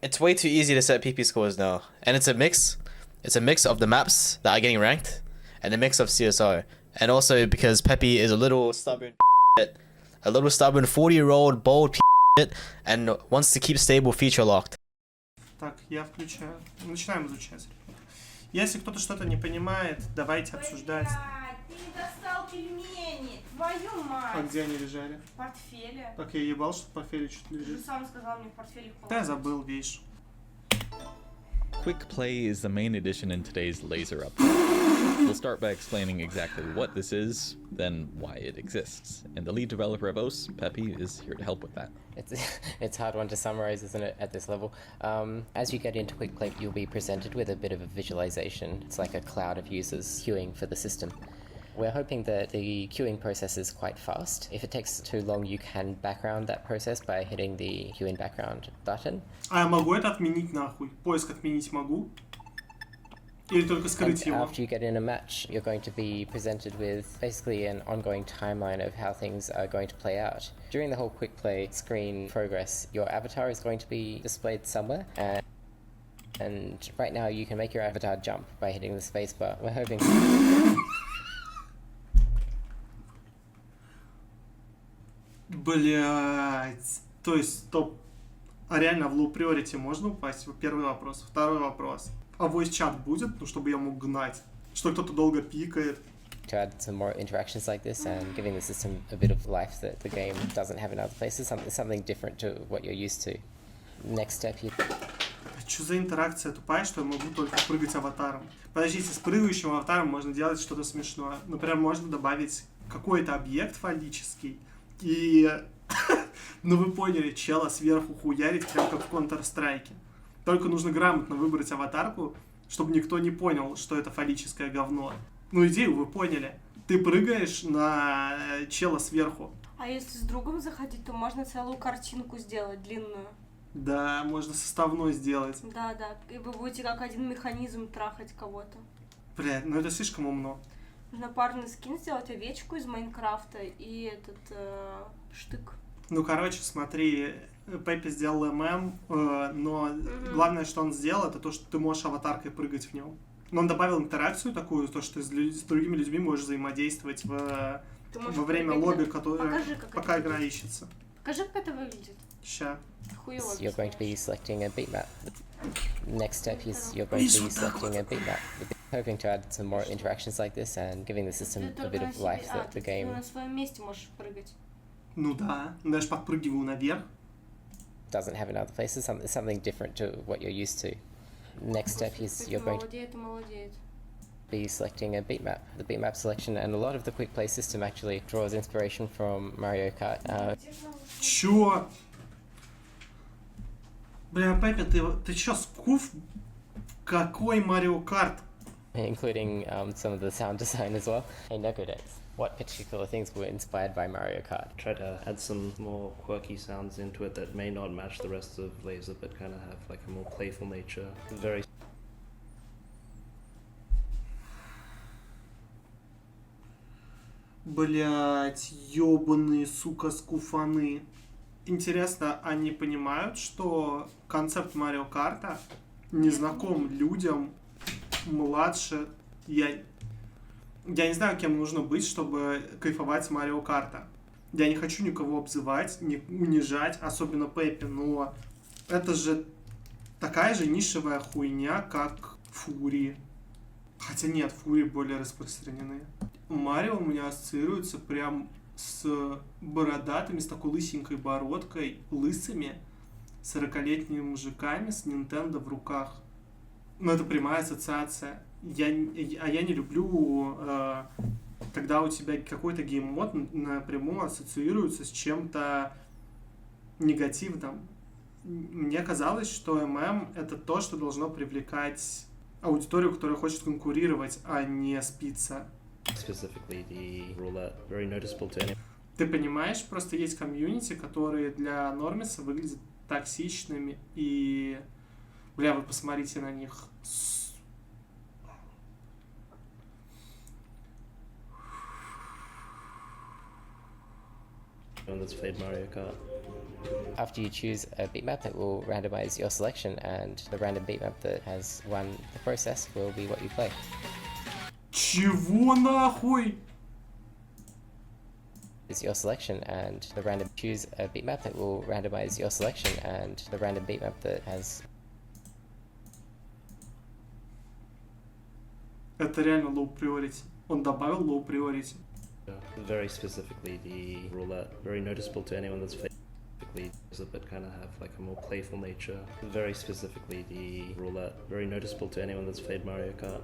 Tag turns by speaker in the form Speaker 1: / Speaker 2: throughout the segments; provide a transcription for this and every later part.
Speaker 1: It's way too easy to set PP scores now, and it's a mix. It's a mix of the maps that are getting ranked, and a mix of CSR, and also because Peppy is a little stubborn, a little stubborn 40-year-old bold and wants to keep stable feature locked.
Speaker 2: Так, я включаю. Начинаем изучать. Если кто-то что-то не понимает, давайте обсуждать.
Speaker 3: Ты не достал пельмени, твою мать.
Speaker 2: А где они лежали?
Speaker 3: В портфеле.
Speaker 2: Так я ебал, что в портфеле что-то
Speaker 3: Ты же
Speaker 2: лежит.
Speaker 3: сам сказал мне в портфеле холодно.
Speaker 2: Да, я забыл, видишь.
Speaker 4: Quick Play is the main addition in today's Lazer update. We'll start by explaining exactly what this is, then why it exists. And the lead developer of OS, Peppy, is here to help with that.
Speaker 5: It's a hard one to summarize, isn't it, at this level? As you get into Quick Play, you'll be presented with a bit of a visualization. It's like a cloud of users queuing for the system. We're hoping that the queuing process is quite fast. If it takes too long, you can background that process by hitting the queue in background button.
Speaker 2: А я могу это отменить нахуй? Поиск отменить могу? Или только скрыть
Speaker 5: And
Speaker 2: его?
Speaker 5: after you get in a match, you're going to be presented with basically an ongoing timeline of how things are going to play out. During the whole Quick Play screen progress, your avatar is going to be displayed somewhere. And right now, you can make your avatar jump by hitting the spacebar. We're hoping...
Speaker 2: Блять. То есть, стоп. А реально в low priority можно упасть? Первый вопрос. Второй вопрос. А voice chat будет? Ну, чтобы я мог гнать. Что кто-то долго пикает.
Speaker 5: To add some more interactions like this and giving the system a bit of life that the game doesn't have in other places, something different to what you're used to. Next step here.
Speaker 2: Что за интеракция тупая, что я могу только прыгать аватаром? Подождите, с прыгающим аватаром можно делать что-то смешное. Например, можно добавить какой-то объект фаллический и... Ну вы поняли, чела сверху хуярить, прям как в Counter-Strike. Только нужно грамотно выбрать аватарку, чтобы никто не понял, что это фаллическое говно. Ну идею вы поняли. Ты прыгаешь на чела сверху.
Speaker 3: А если с другом заходить, то можно целую картинку сделать, длинную.
Speaker 2: Да, можно составной сделать.
Speaker 3: Да, и вы будете как один механизм трахать кого-то.
Speaker 2: Блядь, ну это слишком умно.
Speaker 3: Нужно парный скин сделать, овечку из Майнкрафта и этот штык.
Speaker 2: Ну, короче, смотри, Пеппи сделал ММ, но главное, что он сделал, это то, что ты можешь аватаркой прыгать в нем. Но он добавил интеракцию такую, то, что ты с другими людьми можешь взаимодействовать во время лобби, которое пока игра ищется.
Speaker 3: Покажи, как это выглядит.
Speaker 2: Ща.
Speaker 3: Хуёво.
Speaker 5: You're going to be selecting a beatmap. Next step is you're going to be selecting a beatmap. Hoping to add some more interactions like this and giving the system a bit of life that the game
Speaker 3: Ты на своем месте можешь прыгать.
Speaker 2: Ну да, даже подпрыгиваю наверх.
Speaker 5: doesn't have in other places, something different to what you're used to. Next step is you're going to be selecting a beatmap. The beatmap selection, and a lot of the quick play system actually draws inspiration from Mario Kart.
Speaker 2: Чё? Бля, Пеппи, ты чё, скуф? Какой Марио Карт?
Speaker 5: Including some of the sound design as well. Hey Negodex, what particular things were inspired by Mario Kart?
Speaker 6: Try to add some more quirky sounds into it that may not match the rest of Lazer, but kind of have like a more playful nature. Very
Speaker 2: Блять, ёбаные, сука, скуфаны. Интересно, они понимают, что концепт Марио Карта не знаком людям младше... Я не знаю, кем нужно быть, чтобы кайфовать с Марио Карта. Я не хочу никого обзывать, не унижать, особенно Пеппи, но это же такая же нишевая хуйня, как Фури. Хотя нет, Фури более распространены. Марио у меня ассоциируется прям с бородатыми, с такой лысенькой бородкой, лысыми, 40-летними мужиками с Nintendo в руках. Ну, это прямая ассоциация. Я не люблю, когда у тебя какой-то гейм-мод напрямую ассоциируется с чем-то негативным. Мне казалось, что ММ — это то, что должно привлекать аудиторию, которая хочет конкурировать, а не спиться.
Speaker 6: specifically the Roulette, very noticeable to anyone.
Speaker 2: Ты понимаешь, просто есть комьюнити, которые для нормиса выглядят токсичными, и... Бля, вы посмотрите на них.
Speaker 6: Anyone that's played Mario Kart.
Speaker 5: After you choose a beat map, it will randomize your selection, and the random beat map that has won the process will be what you play.
Speaker 2: Чего нахуй?
Speaker 5: Is your selection, and the random choose a beat map, it will randomize your selection, and the random beat map that has.
Speaker 2: Это реально low priority. Он добавил low priority.
Speaker 6: Very specifically the roulette. Very noticeable to anyone that's played. But kind of have like a more playful nature. Very specifically the roulette. Very noticeable to anyone that's played Mario Kart.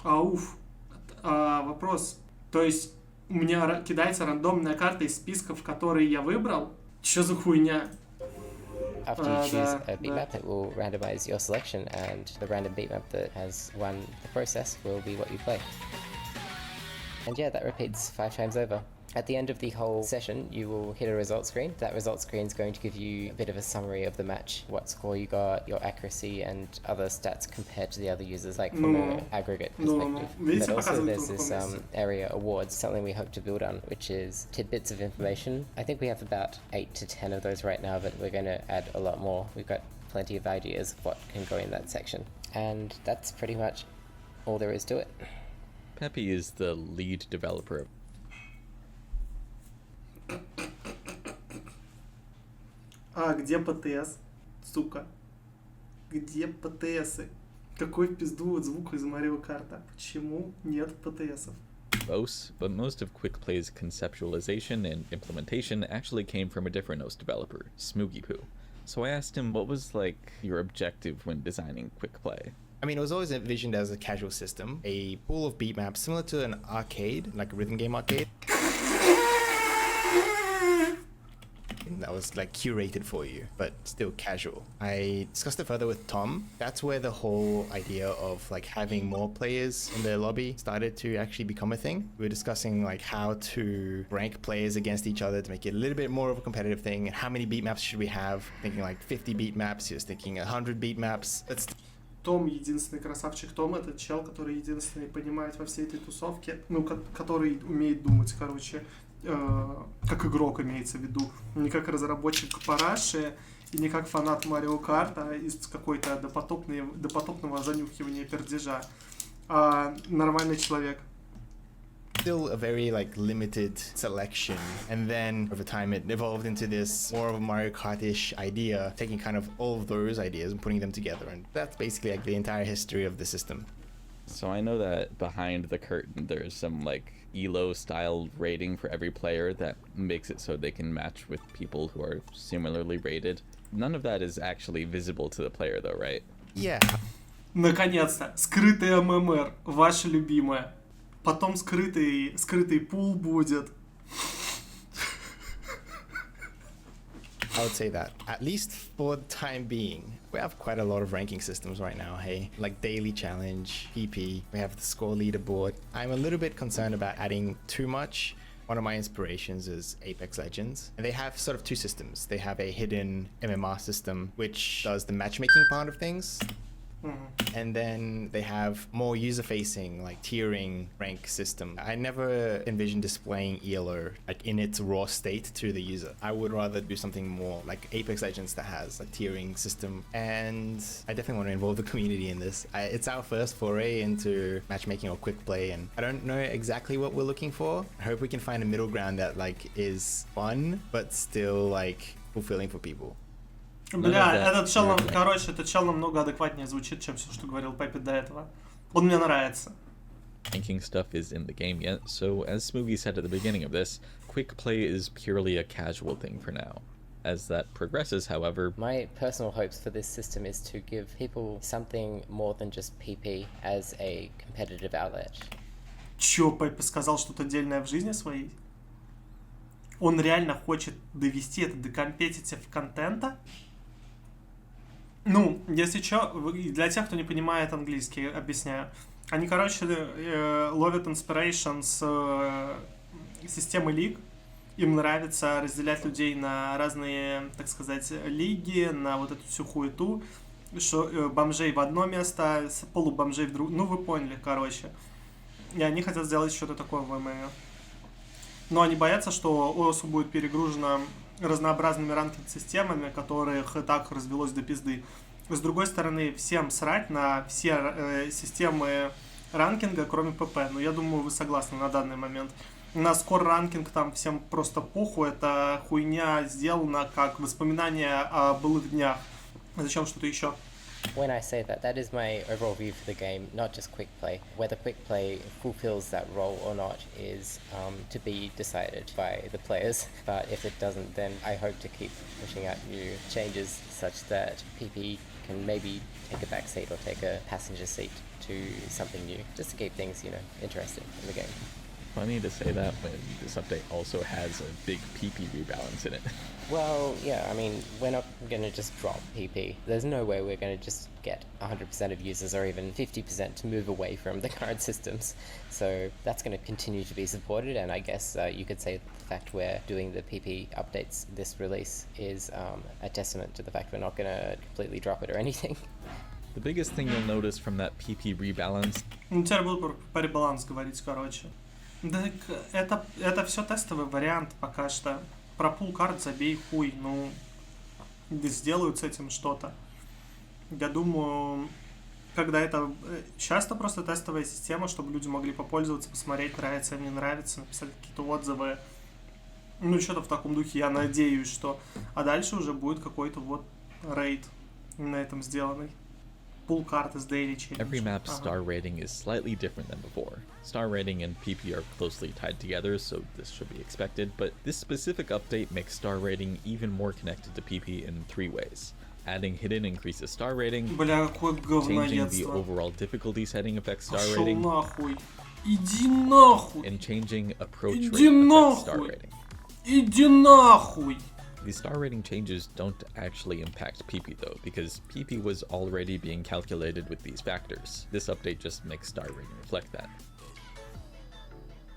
Speaker 2: Ауф. Вопрос. То есть у меня кидается рандомная карта из списков, которые я выбрал? Чё за хуйня?
Speaker 5: After you choose a beat map, it will randomize your selection, and the random beat map that has won the process will be what you play. And yeah, that repeats 5 times over. At the end of the whole session, you will hit a result screen. That result screen is going to give you a bit of a summary of the match, what score you got, your accuracy, and other stats compared to the other users, like from an aggregate perspective. But also there's this area awards, something we hope to build on, which is tidbits of information. I think we have about 8 to 10 of those right now, but we're going to add a lot more. We've got plenty of ideas of what can go in that section. And that's pretty much all there is to it.
Speaker 4: Peppy is the lead developer of
Speaker 2: Где ПТС? Сука. Где ПТСы? Какой в пизду вот звук из Марио Карта? Почему нет ПТСов?
Speaker 4: OS, but most of Quick Play's conceptualization and implementation actually came from a different OS developer, Smoogie Poo. So I asked him, what was like your objective when designing Quick Play?
Speaker 7: I mean, it was always envisioned as a casual system, a pool of beat maps similar to an arcade, like a rhythm game arcade. That was like curated for you, but still casual. I discussed it further with Tom. That's where the whole idea of like having more players in the lobby started to actually become a thing. We were discussing like how to rank players against each other to make it a little bit more of a competitive thing, and how many beat maps should we have. Thinking like 50 beat maps, he was thinking 100 beat maps.
Speaker 2: Том единственный красавчик. Том — это чел, который единственный понимает во всей этой тусовке, ну, который умеет думать, короче, как игрок имеется в виду, не как разработчик параши и не как фанат Марио Карта из какой-то допотопного занюхивания пердежа, а нормальный человек.
Speaker 7: Still a very like limited selection, and then over time it evolved into this more of a Mario Kart-ish idea, taking kind of all of those ideas and putting them together, and that's basically like the entire history of the system.
Speaker 4: So I know that behind the curtain there's some like ELO style rating for every player that makes it so they can match with people who are similarly rated. None of that is actually visible to the player though, right?
Speaker 7: Yeah.
Speaker 2: Наконец-то! Скрытый ММР, ваше любимое. Потом скрытый пул будет.
Speaker 7: I would say that, at least for the time being. We have quite a lot of ranking systems right now, hey? Like daily challenge, PP, we have the score leaderboard. I'm a little bit concerned about adding too much. One of my inspirations is Apex Legends. And they have sort of two systems. They have a hidden MMR system, which does the matchmaking part of things. And then they have more user-facing, like tiering rank system. I never envisioned displaying ELO like in its raw state to the user. I would rather do something more like Apex Legends that has a tiering system. And I definitely want to involve the community in this. It's our first foray into matchmaking or quick play, and I don't know exactly what we're looking for. I hope we can find a middle ground that like is fun but still like fulfilling for people.
Speaker 2: Бля, этот чел намного адекватнее звучит, чем все, что говорил Пеппи до этого. Он мне нравится.
Speaker 4: Ranking stuff is in the game yet, so as Smoogie said at the beginning of this, quick play is purely a casual thing for now. As that progresses, however...
Speaker 5: My personal hopes for this system is to give people something more than just PP as a competitive outlet.
Speaker 2: Чё, Пеппи сказал что-то дельное в жизни своей? Он реально хочет довести это до компетитив контента? Ну, если чё, для тех, кто не понимает английский, объясняю. Они, короче, ловят inspiration с системы лиг. Им нравится разделять людей на разные, так сказать, лиги, на вот эту всю хуету. Что бомжей в одно место, полубомжей в другое. Ну, вы поняли, короче. И они хотят сделать что-то такое в ММО. Но они боятся, что ОСУ будет перегружена разнообразными ранкинг-системами, которых и так развелось до пизды. С другой стороны, всем срать на все системы ранкинга, кроме ПП. Но я думаю, вы согласны на данный момент. На скор-ранкинг там всем просто похуй. Это хуйня сделана как воспоминание о былых днях. Зачем что-то еще?
Speaker 5: When I say that, that is my overall view for the game, not just quick play. Whether quick play fulfills that role or not is to be decided by the players. But if it doesn't, then I hope to keep pushing out new changes such that PP can maybe take a back seat or take a passenger seat to something new, just to keep things, interesting in the game.
Speaker 4: Funny to say that when this update also has a big PP rebalance in it.
Speaker 5: Well, yeah, I mean, we're not going to just drop PP. There's no way we're going to just get 100% of users or even 50% to move away from the current systems. So that's going to continue to be supported, and I guess you could say that the fact we're doing the PP updates this release is a testament to the fact we're not going to completely drop it or anything.
Speaker 4: The biggest thing you'll notice from that PP rebalance...
Speaker 2: Теперь буду про ребаланс говорить, короче. Да, это все тестовый вариант пока что. Про пул карт забей хуй, сделают с этим что-то. Я думаю, когда это... Сейчас это просто тестовая система, чтобы люди могли попользоваться, посмотреть, нравится им, не нравится, написать какие-то отзывы. Что-то в таком духе, я надеюсь, что... А дальше уже будет какой-то рейд на этом сделанный. Pull card is daily change.
Speaker 4: Every map's star rating is slightly different than before. Star rating and PP are closely tied together, so this should be expected, but this specific update makes star rating even more connected to PP in 3 ways. Adding hidden increases star rating, changing the overall difficulty setting affects star rating,
Speaker 2: Иди нахуй!
Speaker 4: and changing approach rate affects star rating.
Speaker 2: Иди нахуй!
Speaker 4: The star rating changes don't actually impact PP though, because PP was already being calculated with these factors. This update just makes star rating reflect that.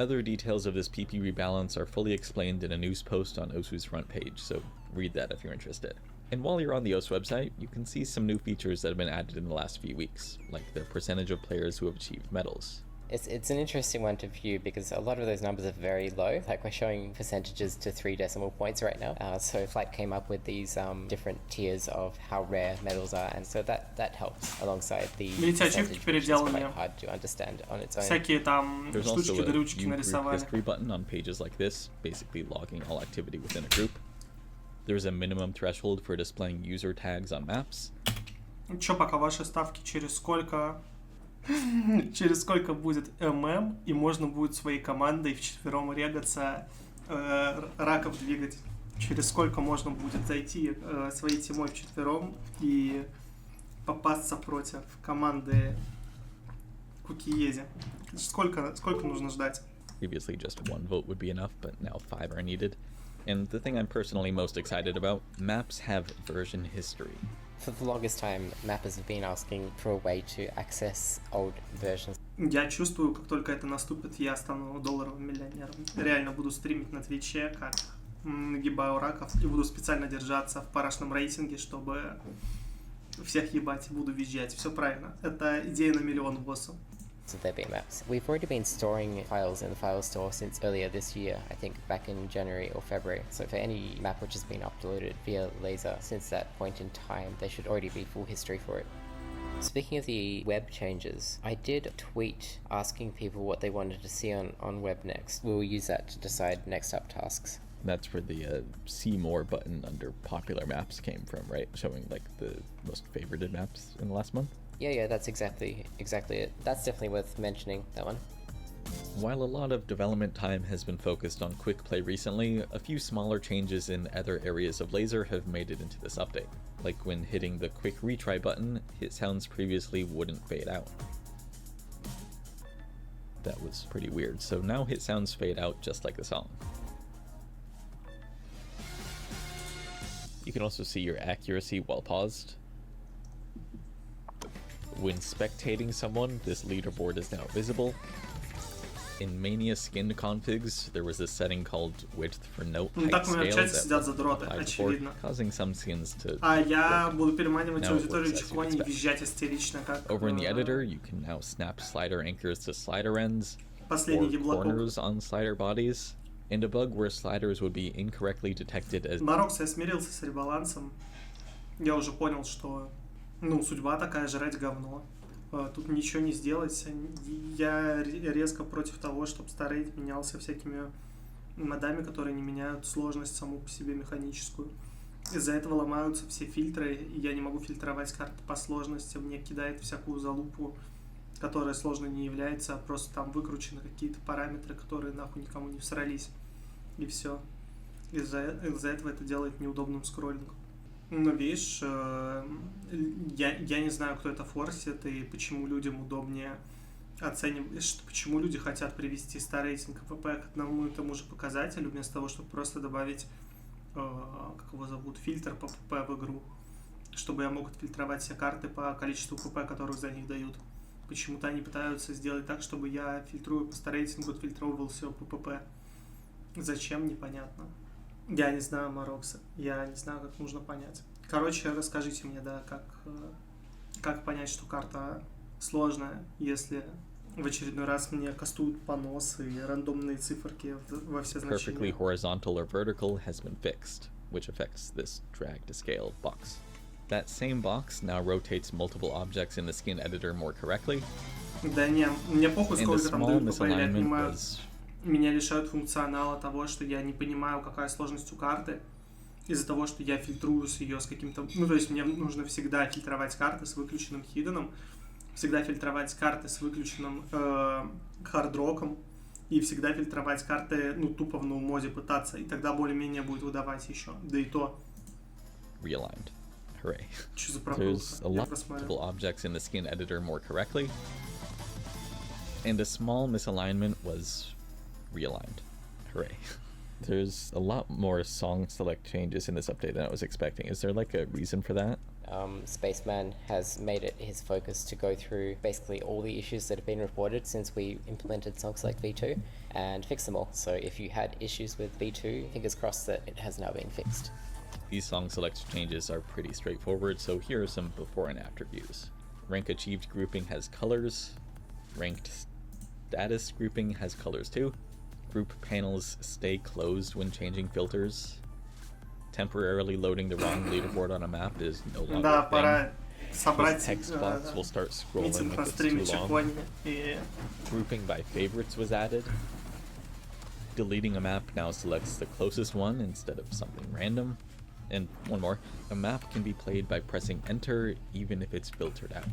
Speaker 4: Other details of this PP rebalance are fully explained in a news post on OSU's front page, so read that if you're interested. And while you're on the OSU website, you can see some new features that have been added in the last few weeks, like the percentage of players who have achieved medals.
Speaker 5: It's an interesting one to view because a lot of those numbers are very low. Like we're showing percentages to 3 decimal points right now. So Flight came up with these different tiers of how rare medals are, and so that helps alongside the percentage, which is quite hard to understand on its own.
Speaker 4: There's also a view group history button on pages like this, basically logging all activity within a group. There's a minimum threshold for displaying user tags on maps.
Speaker 2: Чё, пока ваши ставки через сколько будет ММ, и можно будет своей командой вчетвером регаться, раков двигать. Через сколько можно будет зайти своей тимой вчетвером и попасться против команды Кукиези. Сколько нужно ждать?
Speaker 4: Previously just 1 vote would be enough, but now 5 are needed. And the thing I'm personally most excited about, maps have version history.
Speaker 5: For the longest time, mappers have been asking for a way to access old versions.
Speaker 2: Я чувствую, как только это наступит, я стану долларовым миллионером. Реально буду стримить на Твиче, как нагибаю раков, и буду специально держаться в парашном рейтинге, чтобы всех ебать, буду визжать. Все правильно. Это идея на миллион боссов.
Speaker 5: So there being maps. We've already been storing files in the file store since earlier this year, I think back in January or February. So for any map which has been uploaded via Lazer since that point in time, there should already be full history for it. Speaking of the web changes, I did tweet asking people what they wanted to see on web next. We'll use that to decide next up tasks.
Speaker 4: That's where the see more button under popular maps came from, right? Showing like the most favorited maps in the last month.
Speaker 5: Yeah, that's exactly it. That's definitely worth mentioning, that one.
Speaker 4: While a lot of development time has been focused on quick play recently, a few smaller changes in other areas of Lazer have made it into this update. Like when hitting the quick retry button, hit sounds previously wouldn't fade out. That was pretty weird, so now hit sounds fade out just like the song. You can also see your accuracy while paused. When spectating someone, this leaderboard is now visible. In Mania skin configs, there was a setting called width for note height scale that causing some skins to Over in the editor, you can now snap slider anchors to slider ends, or corners on slider bodies. and a bug where sliders would be incorrectly detected as
Speaker 2: Марокс, я смирился с ребалансом. Я уже понял, что, судьба такая, жрать говно. Тут ничего не сделать. Я резко против того, чтобы старейт менялся всякими модами, которые не меняют сложность саму по себе механическую. Из-за этого ломаются все фильтры, и я не могу фильтровать карты по сложности. Мне кидает всякую залупу, которая сложно не является, а просто там выкручены какие-то параметры, которые нахуй никому не всрались. И все. Из-за этого это делает неудобным скроллингом. Но видишь, я не знаю, кто это форсит и почему людям удобнее оценивать, почему люди хотят привести старрейтинг ПП к одному и тому же показателю, вместо того, чтобы просто добавить, как его зовут, фильтр по ПП в игру, чтобы я мог отфильтровать все карты по количеству ПП, которых за них дают. Почему-то они пытаются сделать так, чтобы я, фильтруя по старрейтингу, отфильтровывал все по ПП. Зачем, непонятно. Я не знаю Марокса, я не знаю, как нужно понять. Короче, расскажите мне, да, как понять, что карта сложная, если в очередной раз мне кастуют поносы и рандомные циферки во все значения.
Speaker 4: perfectly horizontal or vertical has been fixed, which affects this drag to scale box. That same box now rotates multiple objects in the skin editor more correctly.
Speaker 2: Да не, мне похуй,
Speaker 4: And the
Speaker 2: сколько там
Speaker 4: small
Speaker 2: дают ПП, я
Speaker 4: misalignment
Speaker 2: понимаю.
Speaker 4: was
Speaker 2: Меня лишают функционала того, что я не понимаю, какая сложность у карты, из-за того, что я фильтрую с ее с каким-то... то есть мне нужно всегда фильтровать карты с выключенным хиденом, всегда фильтровать карты с выключенным хардроком и всегда фильтровать карты, тупо в ноу-моде пытаться, и тогда более-менее будет выдавать еще. Да и то.
Speaker 4: realigned. Hooray.
Speaker 2: Что за пропилка?
Speaker 4: There's a
Speaker 2: Я
Speaker 4: lot of
Speaker 2: просмотрел.
Speaker 4: objects in the skin editor more correctly. And a small misalignment was realigned. Hooray. There's a lot more song select changes in this update than I was expecting. Is there like a reason for that?
Speaker 5: Spaceman has made it his focus to go through basically all the issues that have been reported since we implemented Song Select V2 and fix them all. So if you had issues with V2, fingers crossed that it has now been fixed.
Speaker 4: These song select changes are pretty straightforward, so here are some before and after views. Rank achieved grouping has colors. Ranked status grouping has colors too. Group panels stay closed when changing filters. Temporarily loading the wrong leaderboard on a map is no longer
Speaker 2: Да,
Speaker 4: a thing.
Speaker 2: пора
Speaker 4: This
Speaker 2: собрать
Speaker 4: text box will start scrolling
Speaker 2: митинг
Speaker 4: if
Speaker 2: на
Speaker 4: it's
Speaker 2: стриме
Speaker 4: too long.
Speaker 2: чекони и...
Speaker 4: Grouping by favorites was added. Deleting a map now selects the closest one instead of something random. And one more, a map can be played by pressing enter even if it's filtered out.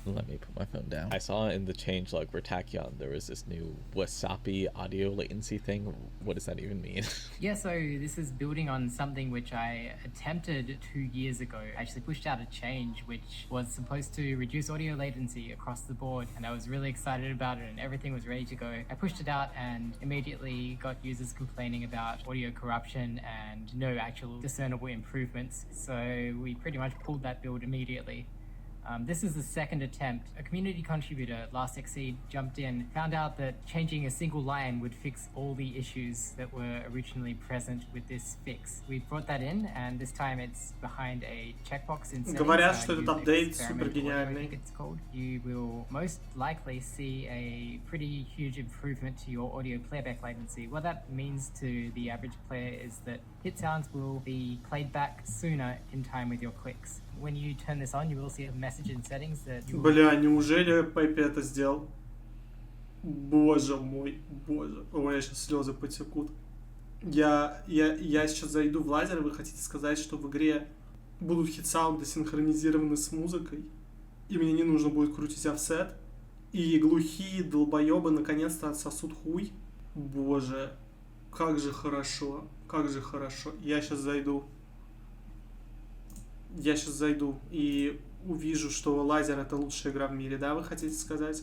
Speaker 4: Let me put my phone down. I saw in the changelog for Tachyon there was this new Wasapi audio latency thing. What does that even mean?
Speaker 8: Yeah, so this is building on something which I attempted 2 years ago. I actually pushed out a change which was supposed to reduce audio latency across the board, and I was really excited about it and everything was ready to go. I pushed it out and immediately got users complaining about audio corruption and no actual discernible improvements, so we pretty much pulled that build immediately. This is the second attempt. A community contributor, Last Exceed, jumped in, found out that changing a single line would fix all the issues that were originally present with this fix. We brought that in, and this time it's behind a checkbox in settings.
Speaker 2: Говорят, что этот
Speaker 8: using
Speaker 2: апдейт
Speaker 8: experimental
Speaker 2: супер
Speaker 8: audio, I
Speaker 2: гениальный.
Speaker 8: think it's called. You will most likely see a pretty huge improvement to your audio playback latency. What that means to the average player is that hit sounds will be played back sooner in time with your clicks. When you turn this on, you will see a message in settings that you will...
Speaker 2: Бля, неужели Пеппи это сделал? Боже мой, боже. Ой, сейчас слезы потекут. Я сейчас зайду в Lazer, вы хотите сказать, что в игре будут хит-саунды синхронизированы с музыкой, и мне не нужно будет крутить офсет, и глухие долбоебы наконец-то отсосут хуй? Боже, как же хорошо, как же хорошо. Я сейчас зайду и увижу, что Lazer это лучшая игра в мире, да, вы хотите сказать?